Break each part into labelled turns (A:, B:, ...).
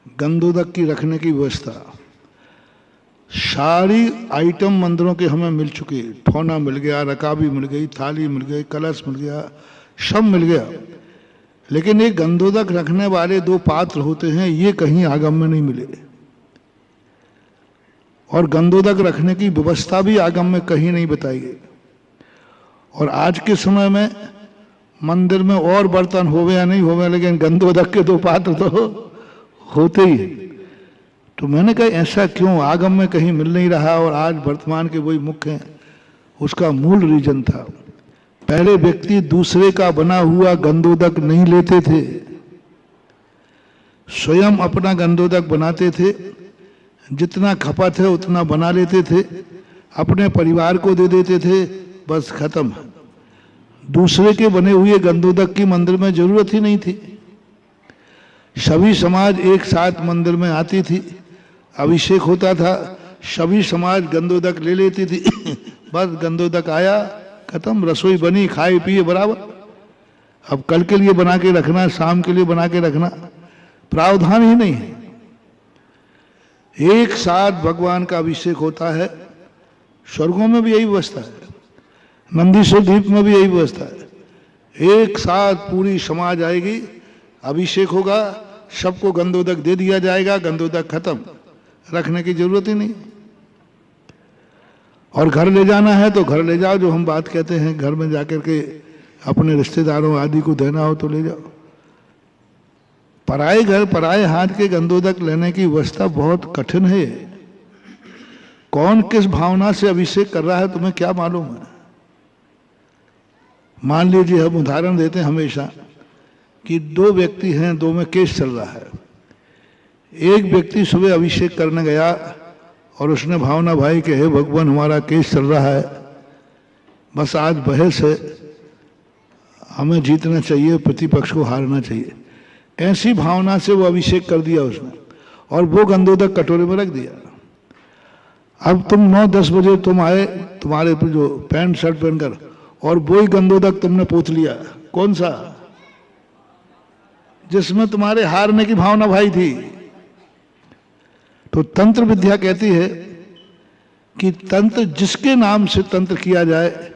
A: गंधोदक की रखने की व्यवस्था, सारी आइटम मंदिरों के हमें मिल चुके। ठोना मिल गया, रकाबी मिल गई, थाली मिल गई, कलश मिल गया, सब मिल गया। लेकिन एक गंधोदक रखने वाले दो पात्र होते हैं, ये कहीं आगम में नहीं मिले। और गंधोदक रखने की व्यवस्था भी आगम में कहीं नहीं बताई गई। और आज के समय में मंदिर में और बर्तन होवे या नहीं होवे, लेकिन गंधोदक के दो पात्र तो होते ही। तो मैंने कहा ऐसा क्यों, आगम में कहीं मिल नहीं रहा और आज वर्तमान के वही मुख्य हैं। उसका मूल रीजन था, पहले व्यक्ति दूसरे का बना हुआ गंधोदक नहीं लेते थे, स्वयं अपना गंधोदक बनाते थे। जितना खपत है उतना बना लेते थे, अपने परिवार को दे देते थे, बस खत्म। दूसरे के बने हुए गंधोदक की मंदिर में जरूरत ही नहीं थी। सभी समाज एक साथ मंदिर में आती थी, अभिषेक होता था, सभी समाज गंधोदक ले लेती थी। बस गंधोदक आया, खत्म, रसोई बनी, खाए पिए बराबर। अब कल के लिए बना के रखना, शाम के लिए बना के रखना, प्रावधान ही नहीं है। एक साथ भगवान का अभिषेक होता है। स्वर्गों में भी यही व्यवस्था है, नंदीश्वर द्वीप में भी यही व्यवस्था है। एक साथ पूरी समाज आएगी, अभिषेक होगा, सबको गंधोदक दे दिया जाएगा, गंधोदक खत्म, रखने की जरूरत ही नहीं। और घर ले जाना है तो घर ले जाओ, जो हम बात कहते हैं, घर में जाकर के अपने रिश्तेदारों आदि को देना हो तो ले जाओ। पराए घर पराए हाथ के गंधोदक लेने की व्यवस्था बहुत कठिन है। कौन किस भावना से अभिषेक कर रहा है तुम्हें क्या मालूम है। मान लीजिए हम उदाहरण देते हैं हमेशा कि दो व्यक्ति हैं, दो में केस चल रहा है। एक व्यक्ति सुबह अभिषेक करने गया और उसने भावना भाई के, हे भगवान हमारा केस चल रहा है, बस आज बहस है, हमें जीतना चाहिए, प्रतिपक्ष को हारना चाहिए, ऐसी भावना से वो अभिषेक कर दिया उसने, और वो गंधोदक कटोरे में रख दिया। अब तुम 9-10 बजे तुम आए, तुम्हारे पे जो पैंट शर्ट पहनकर, और वो ही गंधोदक तुमने पोत लिया। कौन सा? जिसमें तुम्हारे हारने की भावना भाई थी। तो तंत्र विद्या कहती है कि तंत्र जिसके नाम से तंत्र किया जाए,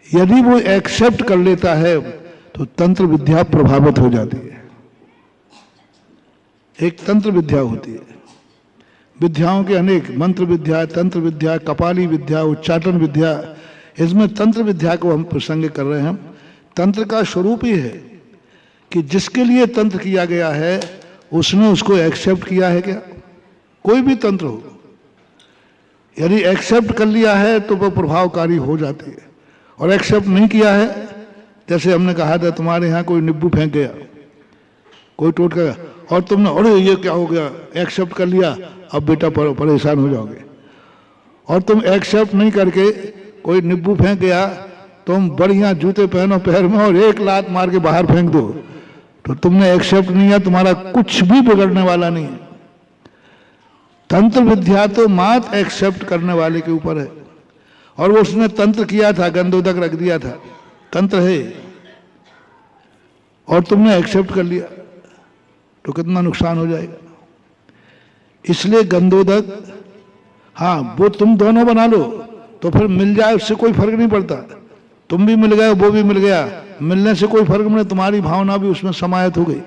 A: यदि वो एक्सेप्ट कर लेता है तो तंत्र विद्या प्रभावित हो जाती है। एक तंत्र विद्या होती है, विद्याओं के अनेक, मंत्र विद्या, तंत्र विद्या, कपाली विद्या, उच्चाटन विद्या। इसमें तंत्र विद्या को हम प्रसंग कर रहे हैं। तंत्र का स्वरूप ही है कि जिसके लिए तंत्र किया गया है उसने उसको एक्सेप्ट किया है। क्या कोई भी तंत्र हो, यदि एक्सेप्ट कर लिया है तो वह प्रभावकारी हो जाती है, और एक्सेप्ट नहीं किया है, जैसे हमने कहा था तुम्हारे यहाँ कोई नींबू फेंक गया, कोई टोट गया, और तुमने अरे ये क्या हो गया, एक्सेप्ट कर लिया, अब बेटा परेशान हो जाओगे। और तुम एक्सेप्ट नहीं करके कोई नींबू फेंक गया, तुम बढ़िया जूते पहनो पैर में और एक लात मार के बाहर फेंक दो, तो तुमने एक्सेप्ट नहीं है, तुम्हारा कुछ भी बिगड़ने वाला नहीं है। तंत्र विद्या तो मात्र एक्सेप्ट करने वाले के ऊपर है। और वो उसने तंत्र किया था, गंधोदक रख दिया था, तंत्र है, और तुमने एक्सेप्ट कर लिया तो कितना नुकसान हो जाएगा। इसलिए गंधोदक, हाँ वो तुम दोनों बना लो तो फिर मिल जाए, उससे कोई फर्क नहीं पड़ता। तुम भी मिल गए, वो भी मिल गया, मिलने से कोई फर्क नहीं, तुम्हारी भावना भी उसमें समाहित हो गई।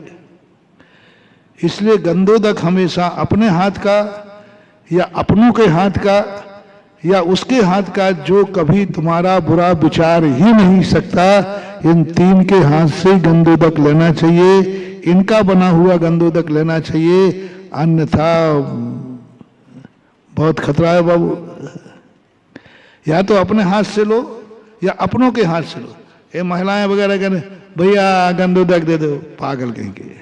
A: इसलिए गंधोदक हमेशा अपने हाथ का या अपनों के हाथ का या उसके हाथ का जो कभी तुम्हारा बुरा विचार ही नहीं सकता, इन तीन के हाथ से गंधोदक लेना चाहिए, इनका बना हुआ गंधोदक लेना चाहिए, अन्यथा बहुत खतरा है बाबू। या तो अपने हाथ से लो या अपनों के हाथ से लो। ये महिलाएं वगैरह कहने भैया गंधोदक दे दो, पागल कहीं के,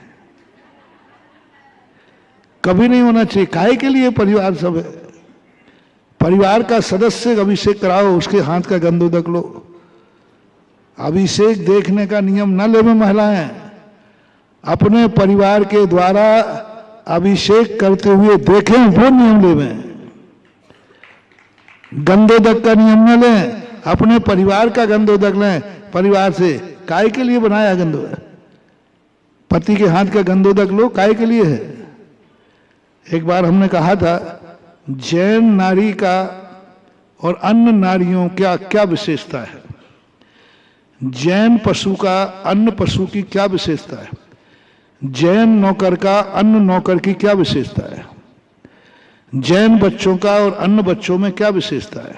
A: कभी नहीं होना चाहिए। काहे के लिए परिवार सब है, परिवार का सदस्य अभिषेक कराओ, उसके हाथ का गंधोदक लो। अभिषेक देखने का नियम न ले में महिलाएं, अपने परिवार के द्वारा अभिषेक करते हुए देखें, वो नियम ले में। गंधोदक का नियम न लें, अपने परिवार का गंधोदक लें, परिवार से। काय के लिए बनाया गंधोदक? पति के हाथ का गंधोदक लो, काय के लिए है? एक बार हमने कहा था जैन नारी का और अन्य नारियों क्या क्या विशेषता है, जैन पशु का अन्य पशु की क्या विशेषता है, जैन नौकर का अन्य नौकर की क्या विशेषता है, जैन बच्चों का और अन्य बच्चों में क्या विशेषता है।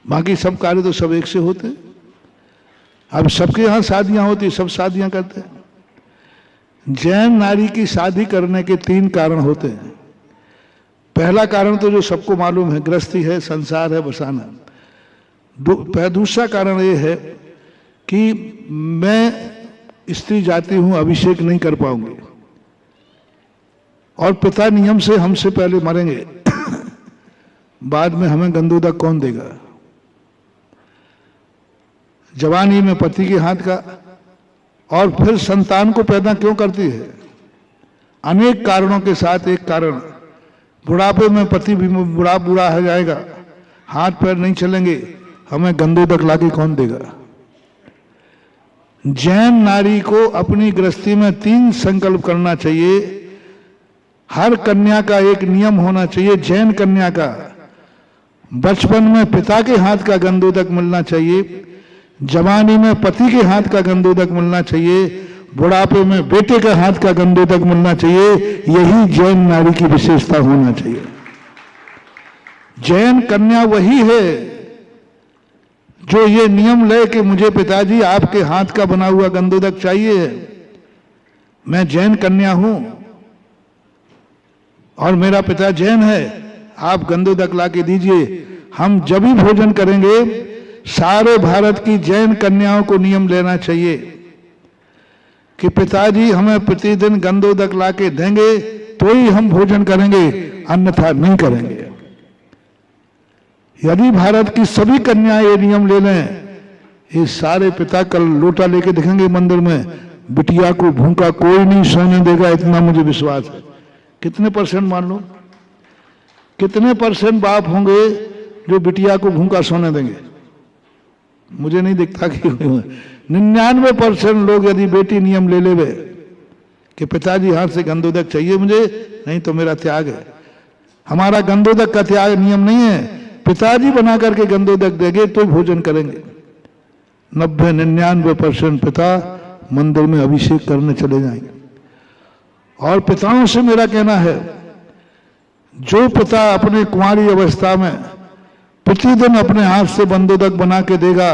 A: बाकी सब कार्य तो सब एक से होते। अब सबके यहां शादियां होती, सब शादियां करते हैं। जैन नारी की शादी करने के 3 कारण होते हैं। पहला कारण तो जो सबको मालूम है, गृहस्थी है, संसार है, बसाना। दूसरा कारण ये है कि मैं स्त्री जाति हूं, अभिषेक नहीं कर पाऊंगी और पिता नियम से हमसे पहले मरेंगे बाद में हमें गंदोदक कौन देगा। जवानी में पति के हाथ का, और फिर संतान को पैदा क्यों करती है, अनेक कारणों के साथ एक कारण, बुढ़ापे में पति भी बुढ़ा हो जाएगा, हाथ पैर नहीं चलेंगे, हमें गंदोदक लाके कौन देगा। जैन नारी को अपनी गृहस्थी में 3 संकल्प करना चाहिए। हर कन्या का एक नियम होना चाहिए, जैन कन्या का बचपन में पिता के हाथ का गंदोदक मिलना चाहिए, जवानी में पति के हाथ का गंदोदक मिलना चाहिए, बुढ़ापे में बेटे के हाथ का गंदोदक मिलना चाहिए। यही जैन नारी की विशेषता होना चाहिए। जैन कन्या वही है जो ये नियम ले कि मुझे पिताजी आपके हाथ का बना हुआ गंदोदक चाहिए, मैं जैन कन्या हूं और मेरा पिता जैन है, आप गंदोदक ला के दीजिए। हम जब भी भोजन करेंगे सारे भारत की जैन कन्याओं को नियम लेना चाहिए कि पिताजी हमें प्रतिदिन गंदोदक ला के देंगे तो ही हम भोजन करेंगे, अन्यथा नहीं करेंगे। यदि भारत की सभी कन्याएं ये नियम ले लें, ये सारे पिता कल लोटा लेके दिखेंगे मंदिर में, बिटिया को भूखा कोई नहीं सोने देगा, इतना मुझे विश्वास है। कितने परसेंट मान लो, कितने परसेंट बाप होंगे जो बिटिया को भूखा सोने देंगे? मुझे नहीं दिखता कि 99% लोग यदि बेटी नियम ले लेवे कि पिताजी हाथ से गंदोदक चाहिए मुझे, नहीं तो मेरा त्याग है। हमारा गंदोदक का त्याग नियम नहीं है, पिताजी बना करके गंदोदक देंगे तो भोजन करेंगे। 99% पिता मंदिर में अभिषेक करने चले जाएंगे। और पिताओं से मेरा कहना है, जो पिता अपने कुंवारी अवस्था में प्रतिदिन अपने हाथ से गंदोदक बना के देगा,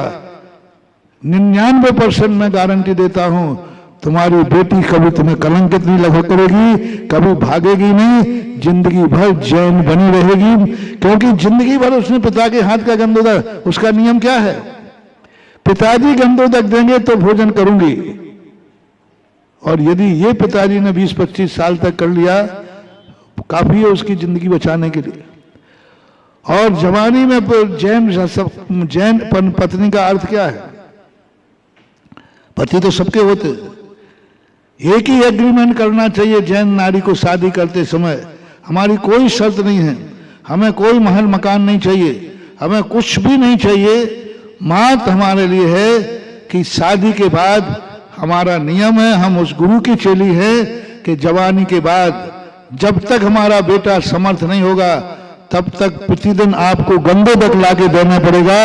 A: 99% मैं गारंटी देता हूं तुम्हारी बेटी कभी तुम्हें कलंकित नहीं लगा करेगी, कभी भागेगी नहीं, जिंदगी भर जैन बनी रहेगी। क्योंकि जिंदगी भर उसने पिता के हाथ का गंदोदक, उसका नियम क्या है, पिताजी गंदोदक देंगे तो भोजन करूंगी। और यदि ये पिताजी ने 20-25 साल तक कर लिया, काफी है उसकी जिंदगी बचाने के लिए। और जवानी में जैन पत्नी का अर्थ क्या है? पति तो सबके होते, एक ही एग्रीमेंट करना चाहिए जैन नारी को शादी करते समय। हमारी कोई शर्त नहीं है, हमें कोई महल मकान नहीं चाहिए, हमें कुछ भी नहीं चाहिए। मात्र हमारे लिए है कि शादी के बाद हमारा नियम है, हम उस गुरु की चेली है कि जवानी के बाद जब तक हमारा बेटा समर्थ नहीं होगा तब तक प्रतिदिन आपको गंदोदक ला के देना पड़ेगा।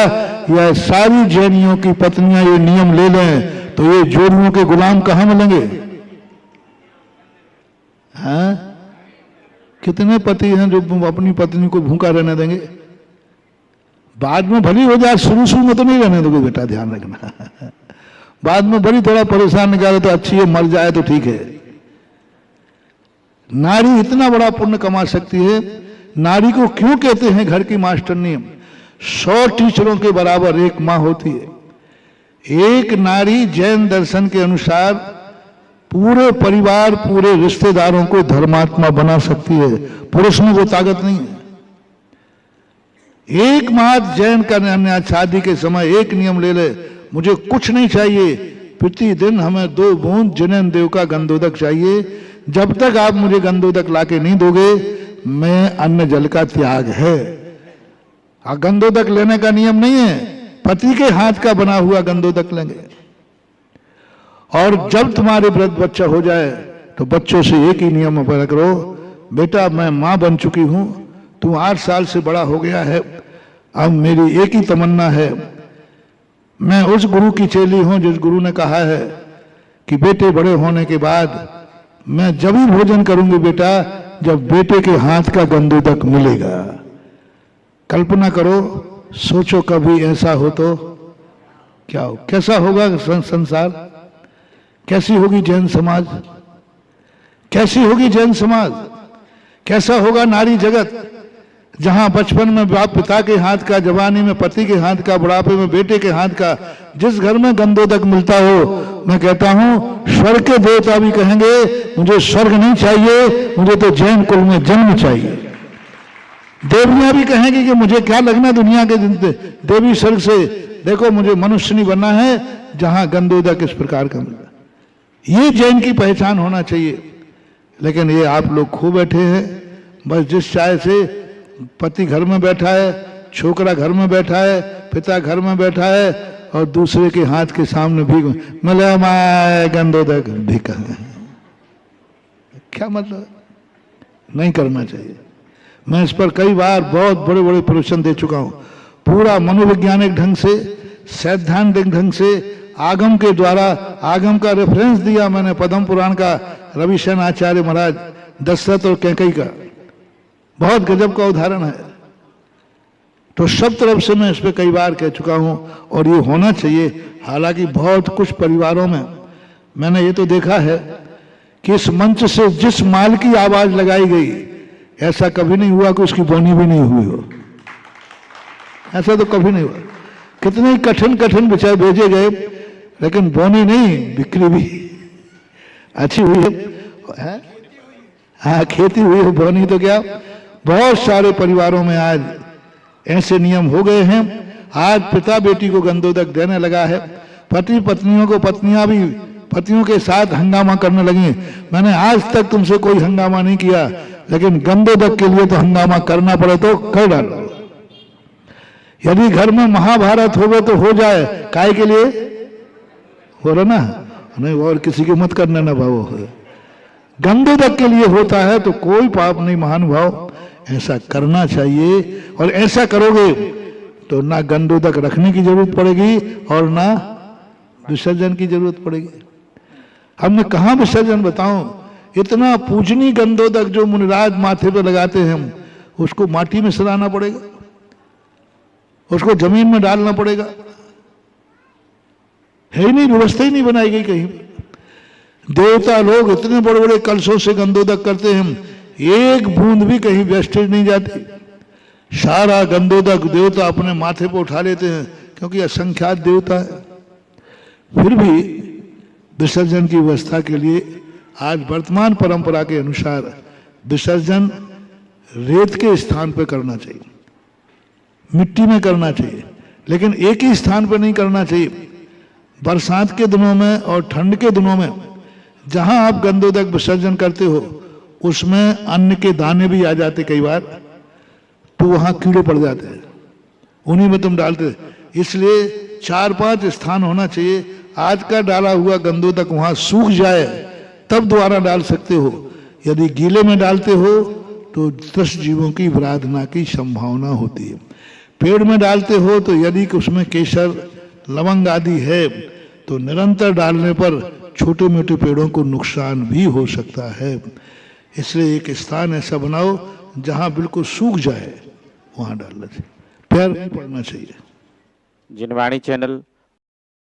A: यह सारी जैनियों की पत्नियां ये नियम ले लें तो ये जोड़ियों के गुलाम कहां मिलेंगे? हाँ, कितने पति हैं जो अपनी पत्नी को भूखा रहने देंगे? बाद में भली हो जाए, शुरू में तो नहीं रहने दोगे बेटा, ध्यान रखना। बाद में बड़ी थोड़ा परेशान निकाले तो अच्छी है, मर जाए तो ठीक है। नारी इतना बड़ा पुण्य कमा सकती है। नारी को क्यों कहते हैं घर की मास्टरनी? 100 टीचरों के बराबर एक मां होती है। एक नारी जैन दर्शन के अनुसार पूरे परिवार, पूरे रिश्तेदारों को धर्मात्मा बना सकती है। पुरुष में वो ताकत नहीं है। एक मात्र जैन का शादी के समय एक नियम ले ले, मुझे कुछ नहीं चाहिए, प्रतिदिन हमें 2 बूंद जैन देव का गंदोदक चाहिए। जब तक आप मुझे गंदोदक लाके नहीं दोगे, मैं अन्न जल का त्याग है। गंदोदक लेने का नियम नहीं है, पति के हाथ का बना हुआ गंदोदक लेंगे। और जब तुम्हारे वृद्ध बच्चा हो जाए तो बच्चों से एक ही नियम अपना करो, बेटा मैं माँ बन चुकी हूँ, तू 8 साल से बड़ा हो गया है, अब मेरी एक ही तमन्ना है, मैं उस गुरु की चेली हूँ जिस गुरु ने कहा है कि बेटे बड़े होने के बाद मैं जब ही भोजन करूंगी बेटा जब बेटे के हाथ का गंदोदक मिलेगा। कल्पना करो, सोचो कभी ऐसा हो तो क्या हो, कैसा होगा संसार, कैसी होगी जैन समाज, कैसी होगी जैन समाज, कैसा होगा नारी जगत, जहां बचपन में बाप पिता के हाथ का, जवानी में पति के हाथ का, बुढ़ापे में बेटे के हाथ का, जिस घर में गंदोदक मिलता हो, मैं कहता हूं स्वर्ग के देवता भी कहेंगे मुझे स्वर्ग नहीं चाहिए, मुझे तो जैन कुल में जन्म चाहिए। देवियां भी कहेंगी कि मुझे क्या लगना दुनिया के देवी स्वर्ग से, देखो मुझे मनुष्य नहीं बनना है जहां गंदोदक इस प्रकार का मिला। ये जैन की पहचान होना चाहिए। लेकिन ये आप लोग खो बैठे हैं, बस जिस चाय से पति घर में बैठा है, छोकरा घर में बैठा है, पिता घर में बैठा है और दूसरे के हाथ के सामने भीख मिले माए गंदोदक भीख, क्या मतलब, नहीं करना चाहिए। मैं इस पर कई बार बहुत बड़े बड़े प्रवचन दे चुका हूं, पूरा मनोवैज्ञानिक ढंग से, सैद्धांतिक ढंग से, आगम के द्वारा, आगम का रेफरेंस दिया मैंने पद्म पुराण का, रविशंकर आचार्य महाराज दशरथ और कैकेयी का, बहुत गजब का उदाहरण है। तो सब तरफ से मैं इस पे कई बार कह चुका हूं और ये होना चाहिए। हालांकि बहुत कुछ परिवारों में मैंने ये तो देखा है कि इस मंच से जिस माल की आवाज लगाई गई, ऐसा कभी नहीं हुआ कि उसकी बोनी भी नहीं हुई हो, ऐसा तो कभी नहीं हुआ। कितने ही कठिन कठिन विचार भेजे गए, लेकिन बोनी नहीं, बिक्री भी अच्छी हुई है। हाँ, खेती हुई है, बोनी तो क्या। बहुत सारे परिवारों में आज ऐसे नियम हो गए हैं, आज पिता बेटी को गंदोदक देने लगा है, पति पत्नियों को, पत्नियां भी पतियों के साथ हंगामा करने लगी। मैंने आज तक तुमसे कोई हंगामा नहीं किया, लेकिन गंदोदक के लिए तो हंगामा करना पड़े तो कर डालो। यदि घर में महाभारत हो गए तो हो जाए, काय के लिए हो रहा ना, नहीं और किसी की मत करना ना भाव। गंदोदक के लिए होता है तो कोई पाप नहीं महानुभाव, ऐसा करना चाहिए। और ऐसा करोगे तो ना गंदोदक रखने की जरूरत पड़ेगी और ना विसर्जन की जरूरत पड़ेगी। हमने कहा विसर्जन बताऊं, इतना पूजनीय गंदोदक जो मुनिराज माथे पे लगाते हैं, उसको माटी में सलाना पड़ेगा, उसको जमीन में डालना पड़ेगा, है ही नहीं, व्यवस्था ही नहीं बनाई गई कहीं। देवता लोग इतने बड़े बड़े कलशों से गंदोदक करते हैं, एक बूंद भी कहीं वेस्टेज नहीं जाती, सारा गंदोदक देवता अपने माथे पर उठा लेते हैं, क्योंकि असंख्यात देवता है। फिर भी विसर्जन की व्यवस्था के लिए आज वर्तमान परंपरा के अनुसार विसर्जन रेत के स्थान पर करना चाहिए, मिट्टी में करना चाहिए, लेकिन एक ही स्थान पर नहीं करना चाहिए। बरसात के दिनों में और ठंड के दिनों में जहां आप गंदोदक विसर्जन करते हो, उसमें अन्न के दाने भी आ जाते कई बार, तो वहां कीड़े पड़ जाते हैं, उन्हीं में तुम डालते। इसलिए 4-5 स्थान होना चाहिए। आज का डाला हुआ गंदोदक वहां सूख जाए तब दोबारा डाल सकते हो। यदि गीले में डालते हो तो 10 जीवों की विराधना की संभावना होती है। पेड़ में डालते हो तो यदि उसमें केसर लवंग आदि है तो निरंतर डालने पर छोटे मोटे पेड़ों को नुकसान भी हो सकता है। इसलिए एक स्थान ऐसा बनाओ जहां बिल्कुल सूख जाए, वहां डालना चाहिए, पैर नहीं पड़ना चाहिए।
B: जिनवाणी चैनल